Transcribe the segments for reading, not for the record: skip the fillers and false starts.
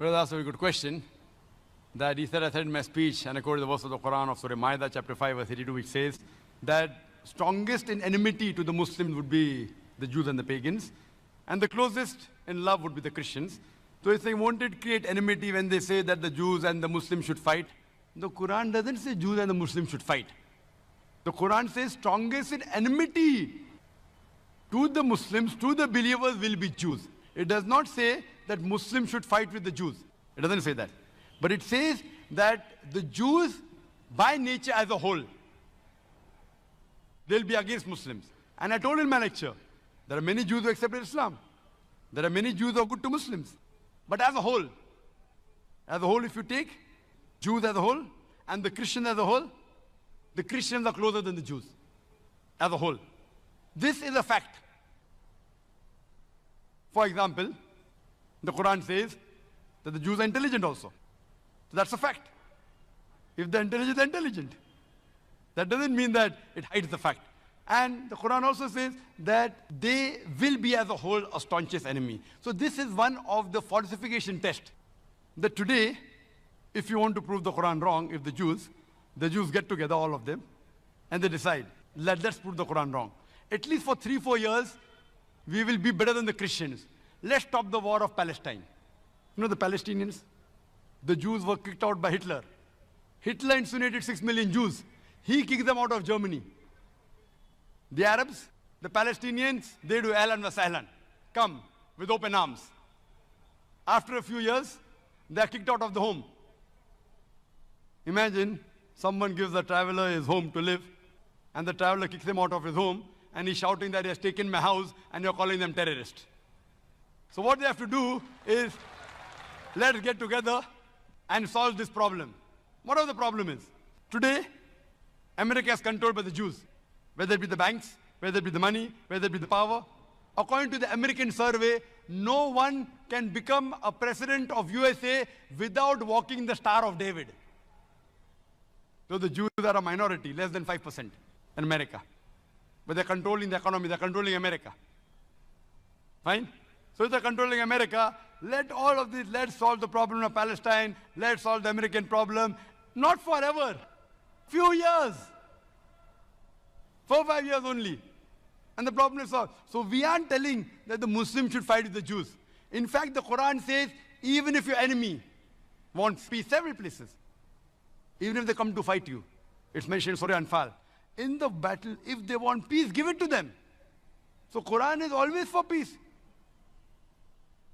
Brother asked a very good question. That he said, I said in my speech, and I quoted the verse of the Quran of Surah Ma'idah, chapter 5, verse 82, which says that strongest in enmity to the Muslims would be the Jews and the pagans, and the closest in love would be the Christians. So he's saying, won't it create enmity when they say that the Jews and the Muslims should fight? The Quran doesn't say Jews and the Muslims should fight. The Quran says strongest in enmity to the Muslims, to the believers will be Jews. It does not say that Muslims should fight with the Jews. It doesn't say that. But it says that the Jews, by nature as a whole, they'll be against Muslims. And I told in my lecture, there are many Jews who accepted Islam. There are many Jews who are good to Muslims. But as a whole, if you take Jews as a whole and the Christians as a whole, the Christians are closer than the Jews as a whole. This is a fact. For example, the Quran says that the Jews are intelligent also. So that's a fact. If they're intelligent, they're intelligent. That doesn't mean that it hides the fact. And the Quran also says that they will be as a whole a staunchest enemy. So this is one of the falsification tests. That today, if you want to prove the Quran wrong, if the Jews get together, all of them, and they decide, let's prove the Quran wrong. At least for 3-4 years, we will be better than the Christians. Let's stop the war of Palestine. You know the Palestinians? The Jews were kicked out by Hitler. Hitler incinerated 6 million Jews. He kicked them out of Germany. The Arabs, the Palestinians, they do ahlan wa sahlan. Come with open arms. After a few years, they are kicked out of the home. Imagine someone gives a traveler his home to live, and the traveler kicks him out of his home, and he's shouting that he has taken my house, and you're calling them terrorists. So what they have to do is, let's get together and solve this problem. Whatever the problem is. Today, America is controlled by the Jews. Whether it be the banks, whether it be the money, whether it be the power. According to the American survey, no one can become a president of USA without walking the Star of David. So the Jews are a minority, less than 5% in America. But they're controlling the economy, they're controlling America. Fine? So if they're controlling America, let all of this, let's solve the problem of Palestine, let's solve the American problem. Not forever. Few years. 4-5 years only. And the problem is solved. So we aren't telling that the Muslims should fight with the Jews. In fact, the Quran says, even if your enemy wants peace, several places, even if they come to fight you, it's mentioned in Surah Anfal, in the battle, if they want peace, give it to them. So Quran is always for peace.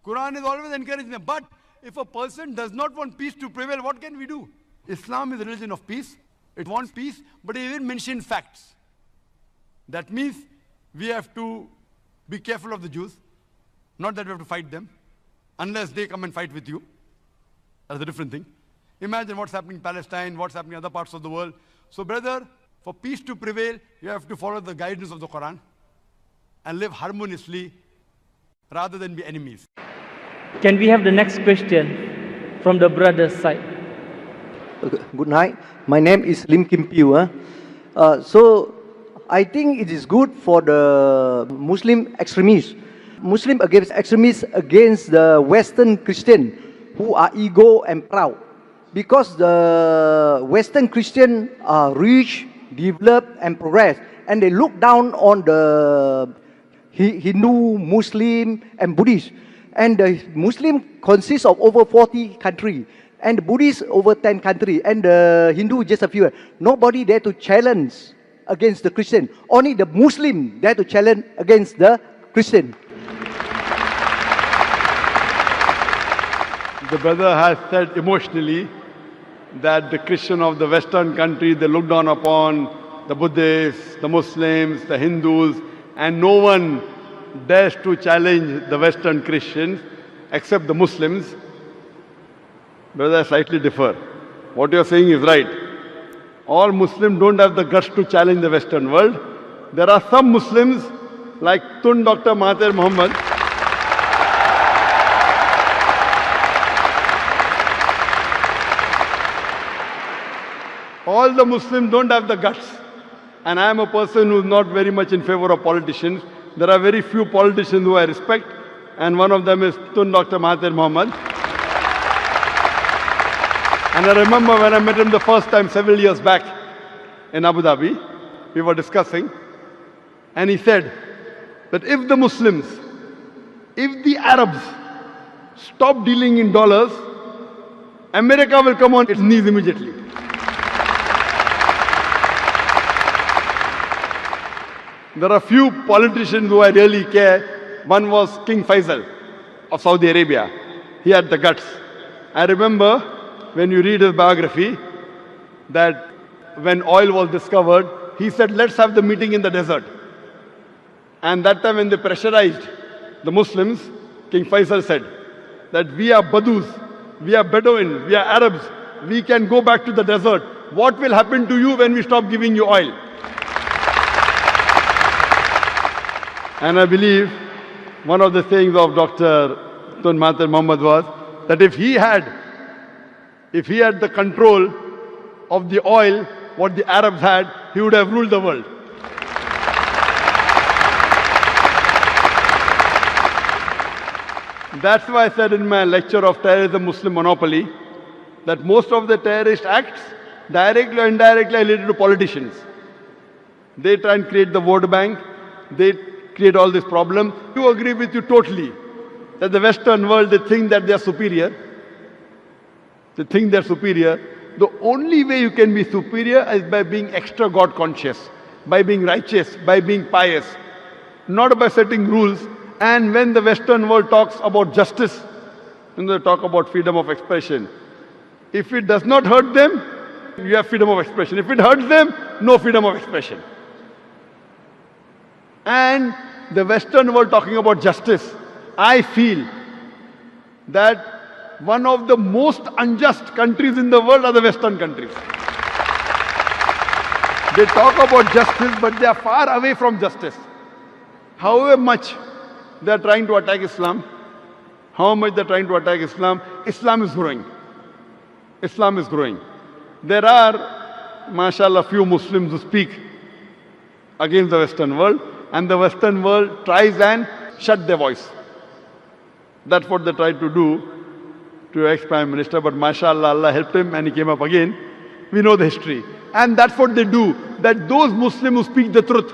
Quran is always encouraging them. But if a person does not want peace to prevail, what can we do? Islam is a religion of peace. It wants peace, but it even mentions facts. That means we have to be careful of the Jews. Not that we have to fight them, unless they come and fight with you. That's a different thing. Imagine what's happening in Palestine, what's happening in other parts of the world. So brother, for peace to prevail, you have to follow the guidance of the Quran and live harmoniously rather than be enemies. Can we have the next question from the brother's side? Good night. My name is Lim Kim Piu. So I think it is good for the Muslim extremists, Muslim against extremists against the Western Christian who are ego and proud. Because the Western Christian are rich, developed and progressed, and they look down on the Hindu, Muslim and Buddhist. And the Muslim consists of over 40 countries, and the Buddhist over 10 countries, and the Hindu just a few. Nobody dare to challenge against the Christian. Only the Muslim dare to challenge against the Christian. The brother has said emotionally that the Christian of the Western country, they look down upon the Buddhists, the Muslims, the Hindus, and no one dares to challenge the Western Christians except the Muslims. Brother, I slightly differ. What you are saying is right. All Muslims don't have the guts to challenge the Western world. There are some Muslims like Tun Dr. Mahathir Mohamad. All the Muslims don't have the guts. And I am a person who is not very much in favor of politicians. There are very few politicians who I respect, and one of them is Tun Dr. Mahathir Mohamad. And I remember when I met him the first time several years back in Abu Dhabi, we were discussing, and he said that if the Muslims, if the Arabs stop dealing in dollars, America will come on its knees immediately. There are few politicians who I really care. One was King Faisal of Saudi Arabia. He had the guts. I remember when you read his biography that when oil was discovered, he said, let's have the meeting in the desert. And that time when they pressurized the Muslims, King Faisal said that we are Badus, we are Bedouins, we are Arabs, we can go back to the desert. What will happen to you when we stop giving you oil? And I believe one of the sayings of Dr. Tun Mahathir Mohamad was that if he had the control of the oil, what the Arabs had, he would have ruled the world. That's why I said in my lecture of terrorism, Muslim monopoly, that most of the terrorist acts, directly or indirectly, are related to politicians. They try and create the vote bank. They create all this problem. I agree with you totally that the Western world, they think that they are superior. They think they're superior. The only way you can be superior is by being extra God conscious, by being righteous, by being pious, not by setting rules. And when the Western world talks about justice, when they talk about freedom of expression, if it does not hurt them, you have freedom of expression. If it hurts them, no freedom of expression. And the Western world talking about justice, I feel that one of the most unjust countries in the world are the Western countries. They talk about justice, but they are far away from justice. However much they are trying to attack Islam, Islam is growing. Islam is growing. There are, mashallah, few Muslims who speak against the Western world, and the Western world tries and shut their voice. That's what they tried to do to ex-Prime Minister, but mashallah, Allah helped him and he came up again. We know the history. And that's what they do, that those Muslims who speak the truth,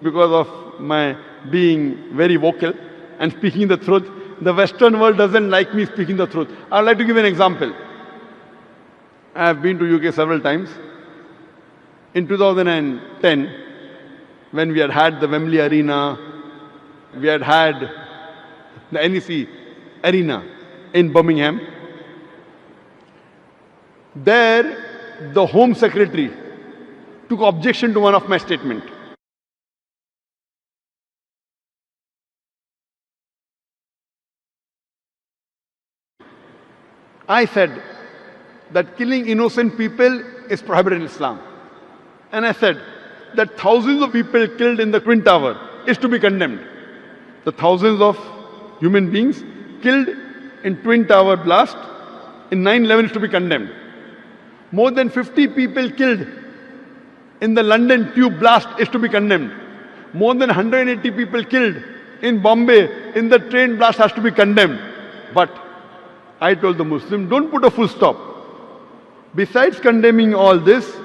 because of my being very vocal and speaking the truth, the Western world doesn't like me speaking the truth. I'd like to give an example. I have been to UK several times. In 2010, when we had the Wembley Arena, we had the NEC Arena in Birmingham, there the Home Secretary took objection to one of my statements. I said that killing innocent people is prohibited in Islam. And I said that thousands of people killed in the Twin Tower is to be condemned. The thousands of human beings killed in Twin Tower blast in 9/11 is to be condemned. More than 50 people killed in the London tube blast is to be condemned. More than 180 people killed in Bombay in the train blast has to be condemned. But I told the Muslim, don't put a full stop. Besides condemning all this,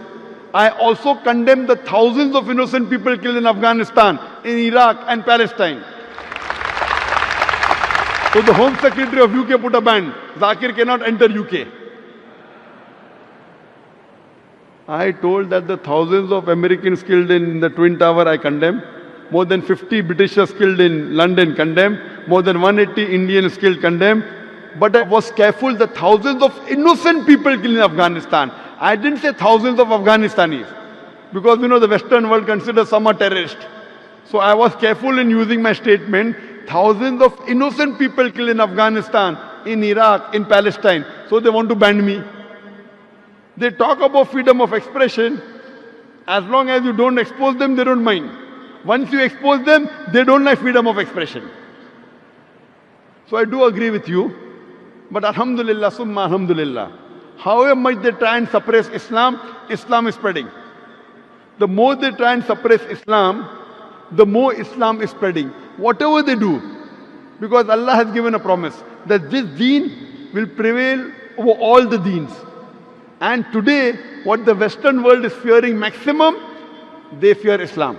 I also condemn the thousands of innocent people killed in Afghanistan, in Iraq and Palestine. So the Home Secretary of UK put a ban. Zakir cannot enter UK. I told that the thousands of Americans killed in the Twin Tower I condemn. More than 50 Britishers killed in London condemn. More than 180 Indians killed condemn. But I was careful, the thousands of innocent people killed in Afghanistan. I didn't say thousands of Afghanistanis, because the Western world considers some are terrorists. So I was careful in using my statement, thousands of innocent people killed in Afghanistan, in Iraq, in Palestine. So they want to ban me. They talk about freedom of expression. As long as you don't expose them, they don't mind. Once you expose them, they don't like freedom of expression. So I do agree with you. But alhamdulillah, summa alhamdulillah, however much they try and suppress Islam, Islam is spreading. The more they try and suppress Islam, the more Islam is spreading. Whatever they do, because Allah has given a promise that this deen will prevail over all the deens. And today, what the Western world is fearing maximum, they fear Islam.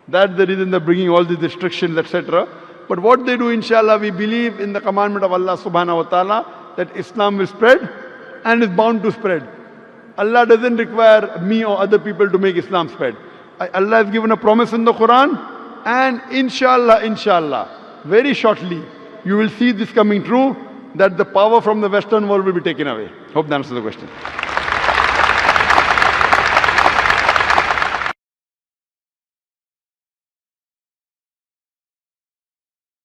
That's the reason they're bringing all these restrictions, etc. But what they do, inshallah, we believe in the commandment of Allah subhanahu wa ta'ala that Islam will spread and is bound to spread. Allah doesn't require me or other people to make Islam spread. Allah has given a promise in the Quran, and inshallah, very shortly, you will see this coming true, that the power from the Western world will be taken away. Hope that answers the question.